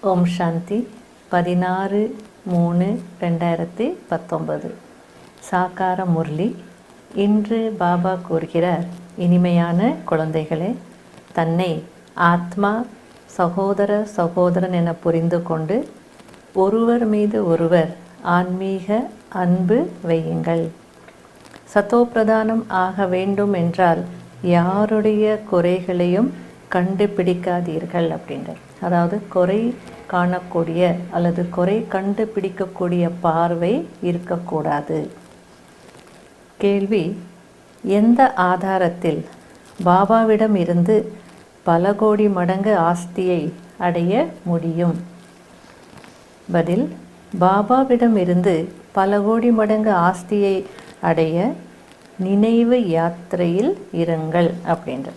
ஓம் சாந்தி 16/3/2019 சாக்கார முரளி. இன்று பாபா கூறுகிறார், இனிமையான குழந்தைகளே, தன்னை ஆத்மா சகோதரன் என புரிந்து கொண்டு ஒருவர் மீது ஒருவர் ஆன்மீக அன்பு வையுங்கள். சத்தோப்பிரதானம் ஆக வேண்டும் என்றால் யாருடைய குறைகளையும் கண்டுபிடிக்காதீர்கள் அப்படின்றார். அதாவது குறை காணக்கூடிய அல்லது குறை கண்டுபிடிக்கக்கூடிய பார்வை இருக்கக்கூடாது. கேள்வி: எந்த ஆதாரத்தில் பாபாவிடம் இருந்து பல கோடி மடங்கு ஆஸ்தியை அடைய முடியும்? பதில்: பாபாவிடம் இருந்து பல கோடி மடங்கு ஆஸ்தியை அடைய நினைவு யாத்திரையில் இருங்கள் அப்படின்ற.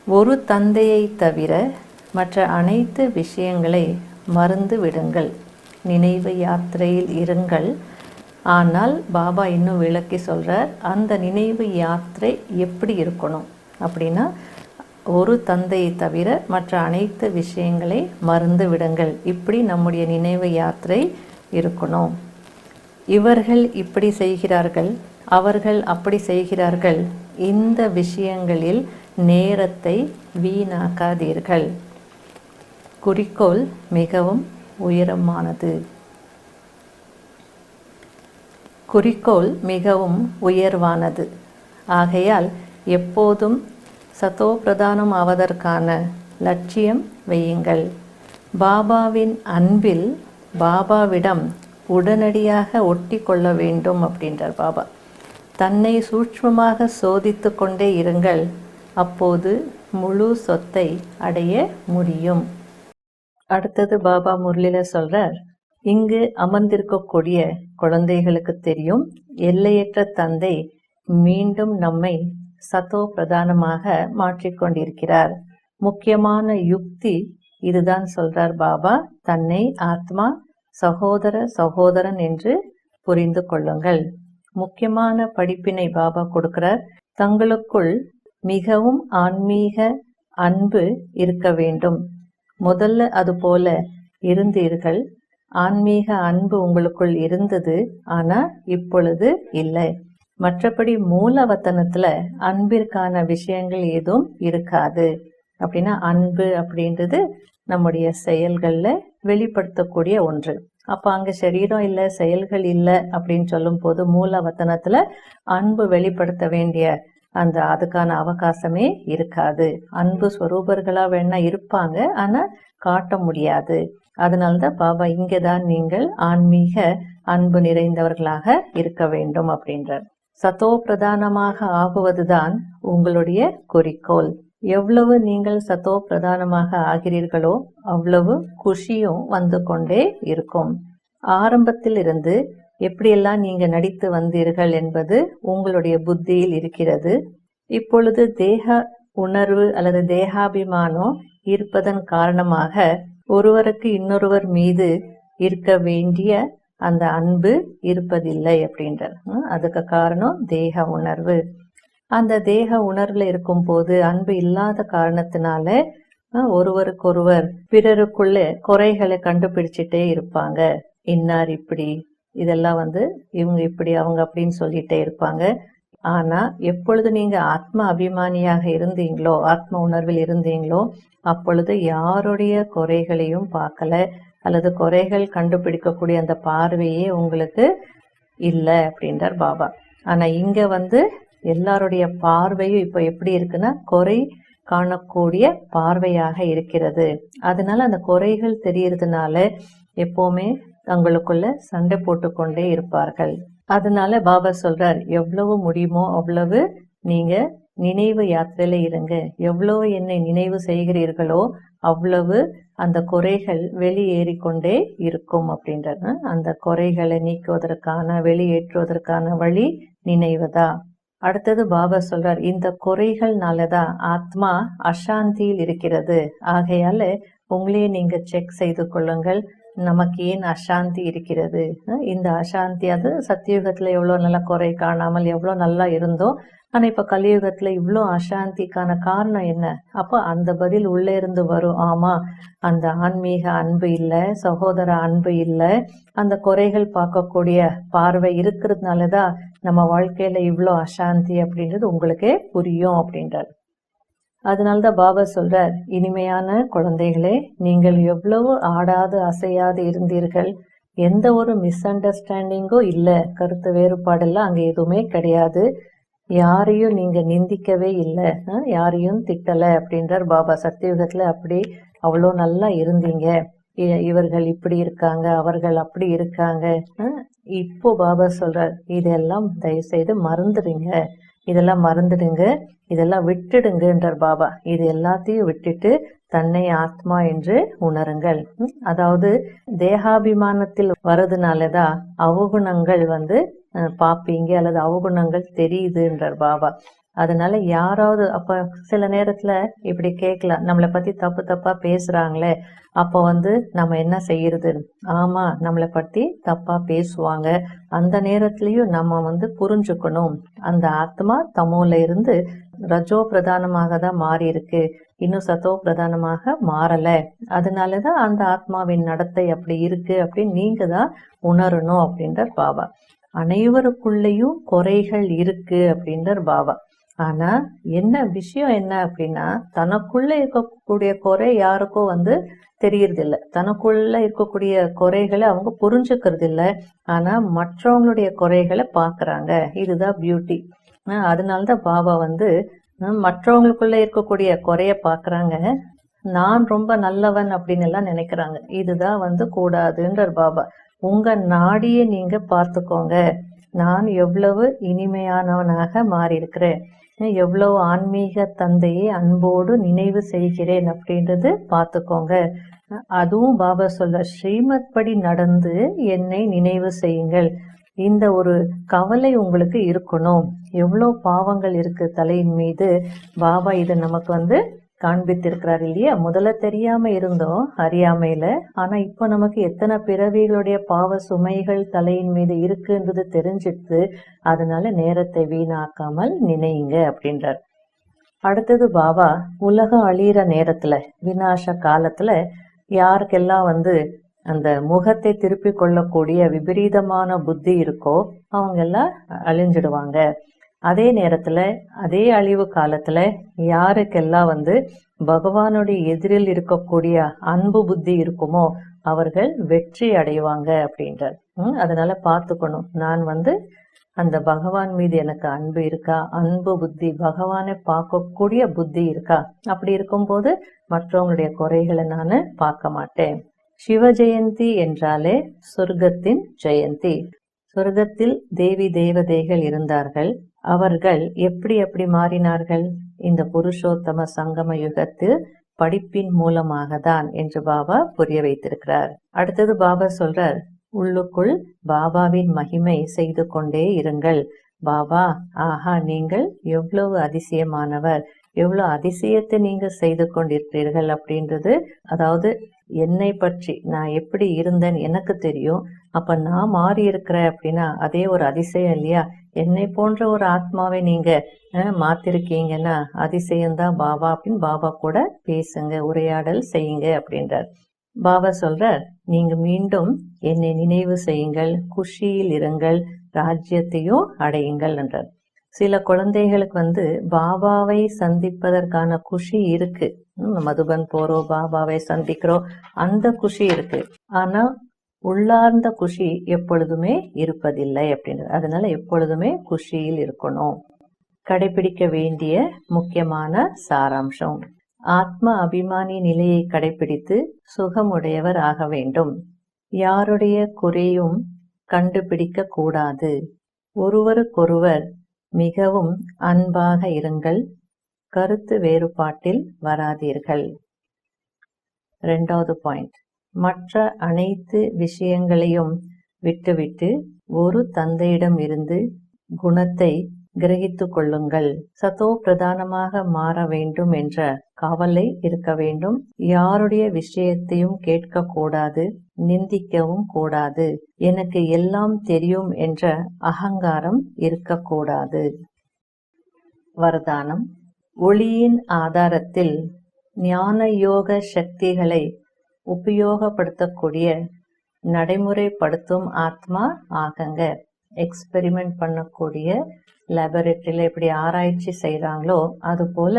ஒரு தந்தையை தவிர மற்ற அனைத்து விஷயங்களை மறந்து விடுங்கள், நினைவு யாத்திரையில் இருங்கள். ஆனால் பாபா இன்னும் விளக்கி சொல்கிறார், அந்த நினைவு யாத்திரை எப்படி இருக்கணும் அப்படின்னா, ஒரு தந்தையை தவிர மற்ற அனைத்து விஷயங்களை மறந்து விடுங்கள், இப்படி நம்முடைய நினைவு யாத்திரை இருக்கணும். இவர்கள் இப்படி செய்கிறார்கள், அவர்கள் அப்படி செய்கிறார்கள், இந்த விஷயங்களில் நேரத்தை வீணாக்காதீர்கள். குறிக்கோள் மிகவும் உயரமானது. குறிக்கோள் மிகவும் உயர்வானது. ஆகையால் எப்போதும் சத்தோப்பிரதானம் ஆவதற்கான லட்சியம் வையுங்கள். பாபாவின் அன்பில் பாபாவிடம் உடனடியாக ஒட்டி கொள்ள வேண்டும் அப்படின்றார் பாபா. தன்னை சூட்சுமமாக சோதித்து கொண்டே இருங்கள், அப்போது முழு சொத்தை அடைய முடியும். அடுத்தது பாபா முரளியில் சொல்றார், இங்கு அமர்ந்திருக்கக்கூடிய குழந்தைகளுக்கு தெரியும், எல்லையற்ற தந்தை மீண்டும் நம்மை சத்தோ பிரதானமாக மாற்றிக்கொண்டிருக்கிறார். முக்கியமான யுக்தி இதுதான் சொல்றார் பாபா. தன்னை ஆத்மா சகோதரன் என்று புரிந்து கொள்ளுங்கள். முக்கியமான படிப்பினை பாபா கொடுக்கிறார். தங்களுக்குள் மிகவும் ஆன்மீக அன்பு இருக்க வேண்டும். முதல்ல அது போல இருந்தீர்கள். ஆன்மீக அன்பு உங்களுக்குள் இருந்தது, ஆனா இப்பொழுது இல்லை. மற்றபடி மூலவத்தனத்துல அன்பிற்கான விஷயங்கள் எதுவும் இருக்காது. அப்படின்னா அன்பு அப்படின்றது நம்முடைய செயல்கள்ல வெளிப்படுத்தக்கூடிய ஒன்று. அப்ப அங்க சரீரம் இல்லை, செயல்கள் இல்லை அப்படின்னு சொல்லும் போது மூலவத்தனத்துல அன்பு வெளிப்படுத்த வேண்டிய அதுக்கான அவகாசமே இருக்காது. அன்பு ஸ்வரூபர்களா வேணா இருப்பாங்க, ஆனா காட்ட முடியாது. அதனால்தான் பாபா இங்கதான் நீங்கள் ஆன்மீக அன்பு நிறைந்தவர்களாக இருக்க வேண்டும் அப்படின்றார். சத்தோ பிரதானமாக ஆகுவதுதான் உங்களுடைய குறிக்கோள். எவ்வளவு நீங்கள் சத்தோ பிரதானமாக ஆகிறீர்களோ அவ்வளவு குஷியும் வந்து கொண்டே இருக்கும். ஆரம்பத்தில் இருந்து எப்படியெல்லாம் நீங்க நடித்து வந்தீர்கள் என்பது உங்களுடைய புத்தியில் இருக்கிறது. இப்பொழுது தேக உணர்வு அல்லது தேகாபிமானம் இருப்பதன் காரணமாக ஒருவருக்கு இன்னொருவர் மீது இருக்க வேண்டிய அந்த அன்பு இருப்பதில்லை அப்படின்றார். அதுக்கு காரணம் தேக உணர்வு. அந்த தேக உணர்வுல இருக்கும் போது அன்பு இல்லாத காரணத்தினால ஒருவருக்கொருவர் பிறருக்குள்ள குறைகளை கண்டுபிடிச்சிட்டே இருப்பாங்க. இன்னார் இப்படி, இதெல்லாம் இவங்க இப்படி, அவங்க அப்படின்னு சொல்லிட்டே இருப்பாங்க. ஆனா எப்பொழுது நீங்க ஆத்ம அபிமானியாக இருந்தீங்களோ, ஆத்ம உணர்வில் இருந்தீங்களோ, அப்பொழுது யாருடைய குறைகளையும் பார்க்கல, அல்லது குறைகள் கண்டுபிடிக்கக்கூடிய அந்த பார்வையே உங்களுக்கு இல்லை அப்படின்றார் பாபா. ஆனா இங்க எல்லாருடைய பார்வையும் இப்ப எப்படி இருக்குன்னா குறை காணக்கூடிய பார்வையாக இருக்கிறது. அதனால அந்த குறைகள் தெரியறதுனால எப்பவுமே தங்களுக்குள்ள சண்டை போட்டுக்கொண்டே இருப்பார்கள். அதனால பாபா சொல்றார், எவ்வளவு முடியுமோ அவ்வளவு நீங்க நினைவு யாத்திரையில இருங்க. எவ்வளவு என்னை நினைவு செய்கிறீர்களோ அவ்வளவு அந்த குறைகள் வெளியேறிக்கொண்டே இருக்கும் அப்படின்றது. அந்த குறைகளை நீக்குவதற்கான வெளியேற்றுவதற்கான வழி நினைவுதான். அடுத்தது பாபா சொல்றார், இந்த குறைகள்னாலதான் ஆத்மா அசாந்தியில் இருக்கிறது. ஆகையால உங்களே நீங்க செக் செய்து கொள்ளுங்கள். நமக்கு ஏன் அசாந்தி இருக்கிறது? இந்த அசாந்தி அது சத்தியுகத்துல எவ்வளவு நல்லா குறை காணாமல் எவ்வளவு நல்லா இருந்தோம். ஆனா இப்ப கலியுகத்துல இவ்வளோ அசாந்திக்கான காரணம் என்ன? அப்ப அந்த பதில் உள்ளே இருந்து வரும். ஆமா, அந்த ஆன்மீக அன்பு இல்ல, சகோதர அன்பு இல்ல, அந்த குறைகள் பார்க்கக்கூடிய பார்வை இருக்கிறதுனாலதான் நம்ம வாழ்க்கையில இவ்வளோ அசாந்தி அப்படின்றது உங்களுக்கே புரியும் அப்படின்றார். அதனால்தான் பாபா சொல்றார், இனிமையான குழந்தைகளே, நீங்கள் எவ்வளவு ஆடாது அசையாது இருந்தீர்கள். எந்த ஒரு மிஸ் அண்டர்ஸ்டாண்டிங்கும் இல்ல, கருத்து வேறுபாடெல்லாம் அங்க எதுவுமே கிடையாது. யாரையும் நீங்க நிந்திக்கவே இல்லை, யாரையும் திட்டல அப்படின்றார் பாபா. சத்தியுகத்துல அப்படி அவ்வளோ நல்லா இருந்தீங்க. இவர்கள் இப்படி இருக்காங்க, அவர்கள் அப்படி இருக்காங்க. இப்போ பாபா சொல்றார், இதெல்லாம் தயவு செய்து மறந்துடுங்க, இதெல்லாம் மறந்துடுங்க, இதெல்லாம் விட்டுடுங்கன்றார் பாபா. இது எல்லாத்தையும் விட்டுட்டு தன்னை ஆத்மா என்று உணருங்கள். அதாவது தேகாபிமானத்தில் வரதுனாலதான் அவகுணங்கள் பாப்பீங்க அல்லது அவகுணங்கள் தெரியுதுன்றார் பாபா. அதனால யாராவது அப்ப சில நேரத்துல இப்படி கேட்கலாம், நம்மளை பத்தி தப்பு தப்பா பேசுறாங்களே, அப்ப நம்ம என்ன செய்யறது? ஆமா, நம்மளை பத்தி தப்பா பேசுவாங்க. அந்த நேரத்திலயும் நம்ம புரிஞ்சுக்கணும், அந்த ஆத்மா தமோல இருந்து ரஜோ பிரதானமாக தான் மாறி இருக்கு, இன்னும் சத்தோ பிரதானமாக மாறல. அதனாலதான் அந்த ஆத்மாவின் நடத்தை அப்படி இருக்கு அப்படின்னு நீங்க தான் உணரணும் அப்படின்றார் பாபா. அனைவருக்குள்ளேயும் குறைகள் இருக்கு அப்படின்றார் பாபா. ஆனா என்ன விஷயம் என்ன அப்படின்னா, தனக்குள்ள இருக்கக்கூடிய குறை யாருக்கும் தெரியறது இல்லை, தனக்குள்ள இருக்கக்கூடிய குறைகளை அவங்க புரிஞ்சுக்கிறது இல்லை. ஆனா மற்றவங்களுடைய குறைகளை பாக்குறாங்க. இதுதான் பியூட்டி. அதனாலதான் பாபா மற்றவங்களுக்குள்ள இருக்கக்கூடிய குறைய பாக்குறாங்க, நான் ரொம்ப நல்லவன் அப்படின்னு எல்லாம் நினைக்கிறாங்க. இதுதான் கூடாதுன்றார் பாபா. உங்க நாடியை நீங்க பார்த்துக்கோங்க, நான் எவ்வளவு இனிமையானவனாக மாறி இருக்கிறேன், எவ்வளவு ஆன்மீக தந்தையை அன்போடு நினைவு செய்கிறேன் அப்படின்றது பார்த்துக்கோங்க. அதுவும் பாபா சொல்ற, ஸ்ரீமத் படி நடந்து என்னை நினைவு செய்யுங்கள். இந்த ஒரு கவலை உங்களுக்கு இருக்கணும். எவ்வளவு பாவங்கள் இருக்கு தலையின் மீது, பாபா இதை நமக்கு காண்பித்திருக்கிறார் இல்லையா? முதல்ல தெரியாம இருந்தோம் அறியாமையில, ஆனா இப்ப நமக்கு எத்தனை பிறவிகளுடைய பாவ சுமைகள் தலையின் மீது இருக்குன்றது தெரிஞ்சிட்டு, அதனால நேரத்தை வீணாக்காமல் நினைங்க அப்படின்றார். அடுத்தது பாபா உலகம் அழியிற நேரத்துல, விநாச காலத்துல யாருக்கெல்லாம் அந்த முகத்தை திருப்பி கொள்ளக்கூடிய விபரீதமான புத்தி இருக்கோ அவங்க எல்லாம் அழிஞ்சிடுவாங்க. அதே நேரத்துல அதே அழிவு காலத்துல யாருக்கெல்லாம் பகவானுடைய எதிரில் இருக்கக்கூடிய அன்பு புத்தி இருக்குமோ அவர்கள் வெற்றி அடைவாங்க அப்படின்றார். அதனால பார்த்துக்கணும், நான் அந்த பகவான் மீது எனக்கு அன்பு இருக்கா, அன்பு புத்தி, பகவானை பார்க்கக்கூடிய புத்தி இருக்கா? அப்படி இருக்கும்போது மற்றவங்களுடைய குறைகளை நான் பார்க்க மாட்டேன். சிவ ஜெயந்தி என்றாலே சொர்க்கத்தின் ஜெயந்தி. சொர்க்கத்தில் தேவி தேவதைகள் இருந்தார்கள். அவர்கள் எப்படி மாறினார்கள்? இந்த புருஷோத்தம சங்கம யுகத்தில் படிப்பின் மூலமாக தான் என்று பாபா புரிய வைத்திருக்கிறார். அடுத்தது பாபா சொல்றார், உள்ளுக்குள் பாபாவின் மகிமை செய்து கொண்டே இருங்கள். பாபா, ஆஹா, நீங்கள் எவ்வளவு அதிசயமானவர், எவ்வளவு அதிசயத்தை நீங்க செய்து கொண்டிருக்கிறீர்கள் அப்படின்றது. அதாவது என்னை பற்றி நான் எப்படி இருந்தேன்னு எனக்கு தெரியும், அப்ப நான் மாறி இருக்கிறேன் அப்படின்னா அதே ஒரு அதிசயம் இல்லையா? என்னை போன்ற ஒரு ஆத்மாவை நீங்க மாத்திருக்கீங்கன்னா அதிசயம்தான் பாபா அப்படின்னு பாபா கூட பேசுங்க, உரையாடல் செய்யுங்க அப்படின்றார். பாபா சொல்றார், நீங்க மீண்டும் என்னை நினைவு செய்யுங்கள், குஷியில் இருங்கள், ராஜ்யத்தையும் அடையுங்கள் என்றார். சில குழந்தைகளுக்கு பாபாவை சந்திப்பதற்கான குஷி இருக்கு. மதுபன் போறோம், பாபாவை சந்திக்கிறோம், அந்த குஷி இருக்கு. ஆனா உள்ளார்ந்த குஷி எப்பொழுதுமே இருப்பதில்லை அப்படின்றது. அதனால எப்பொழுதுமே குஷியில் இருக்கணும். கடைபிடிக்க வேண்டிய முக்கியமான சாராம்சம், ஆத்ம அபிமானி நிலையை கடைபிடித்து சுகமுடையவர் ஆக வேண்டும். யாருடைய குறையும் கண்டுபிடிக்க கூடாது. ஒருவருக்கொருவர் மிகவும் அன்பாக இருங்கள். கருத்து வேறுபாட்டில் வராதீர்கள். 2வது பாயிண்ட், மற்ற அனைத்து விஷயங்களையும் விட்டுவிட்டு ஒரு தந்தையிடம் இருந்து குணத்தை கிரகித்து கொள்ளுங்கள். சதோ பிரதானமாக மாற வேண்டும் என்ற கவலை இருக்க வேண்டும். யாருடைய விஷயத்தையும் கேட்கக்கூடாது, நிந்திக்கவும் கூடாது. எனக்கு எல்லாம் தெரியும் என்ற அகங்காரம் இருக்கக்கூடாது. வரதானம். ஒளியின் ஆதாரத்தில் ஞான யோக சக்திகளை உபயோகப்படுத்தக்கூடிய நடைமுறைப்படுத்தும் ஆத்மா ஆகுங்க. எக்ஸ்பெரிமெண்ட் பண்ணக்கூடிய லேபரேட்டரியில எப்படி ஆராய்ச்சி செய்யறாங்களோ அது போல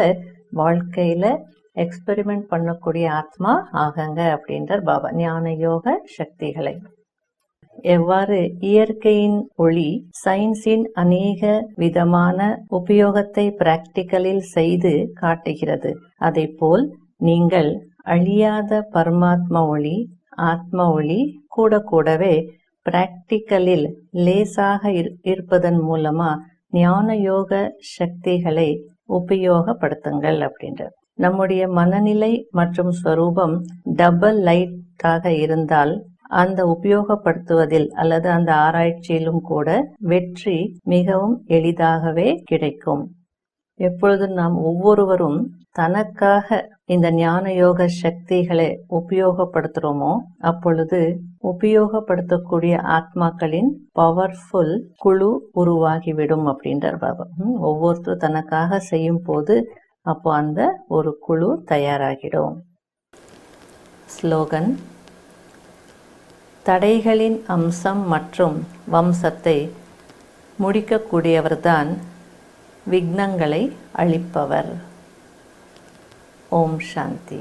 வாழ்க்கையில எக்ஸ்பெரிமெண்ட் பண்ணக்கூடிய ஆத்மா ஆகுங்க அப்படின்றார் பாபா. ஞான யோக சக்திகளை எவ்வாறு இயற்கையின் ஒளி சயின்ஸின் அநேக விதமான உபயோகத்தை பிராக்டிக்கலில் செய்து காட்டுகிறது, அதை போல் நீங்கள் அழியாத பரமாத்மா ஒளி, ஆத்ம ஒளி கூடவே பிராக்டிக்கலில் லேசாக இருப்பதன் மூலமா ஞான யோக சக்திகளை உபயோகப்படுத்துங்கள் அப்படின்ற. நம்முடைய மனநிலை மற்றும் ஸ்வரூபம் டபுள் லைட்டாக இருந்தால் அந்த உபயோகப்படுத்துவதில் அல்லது அந்த ஆராய்ச்சியிலும் கூட வெற்றி மிகவும் எளிதாகவே கிடைக்கும். எப்பொழுது நாம் ஒவ்வொருவரும் தனக்காக இந்த ஞான யோக சக்திகளை உபயோகப்படுத்துறோமோ அப்பொழுது உபயோகப்படுத்தக்கூடிய ஆத்மாக்களின் பவர்ஃபுல் குழு உருவாகிவிடும் அப்படின்றார் பாபா. ஒவ்வொருத்தரும் தனக்காக செய்யும் போது அப்போ அந்த ஒரு குழு தயாராகிடும். ஸ்லோகன். தடைகளின் அம்சம் மற்றும் வம்சத்தை முடிக்கக்கூடியவர்தான் விக்னங்களை அழிப்பவர். ஓம் சாந்தி.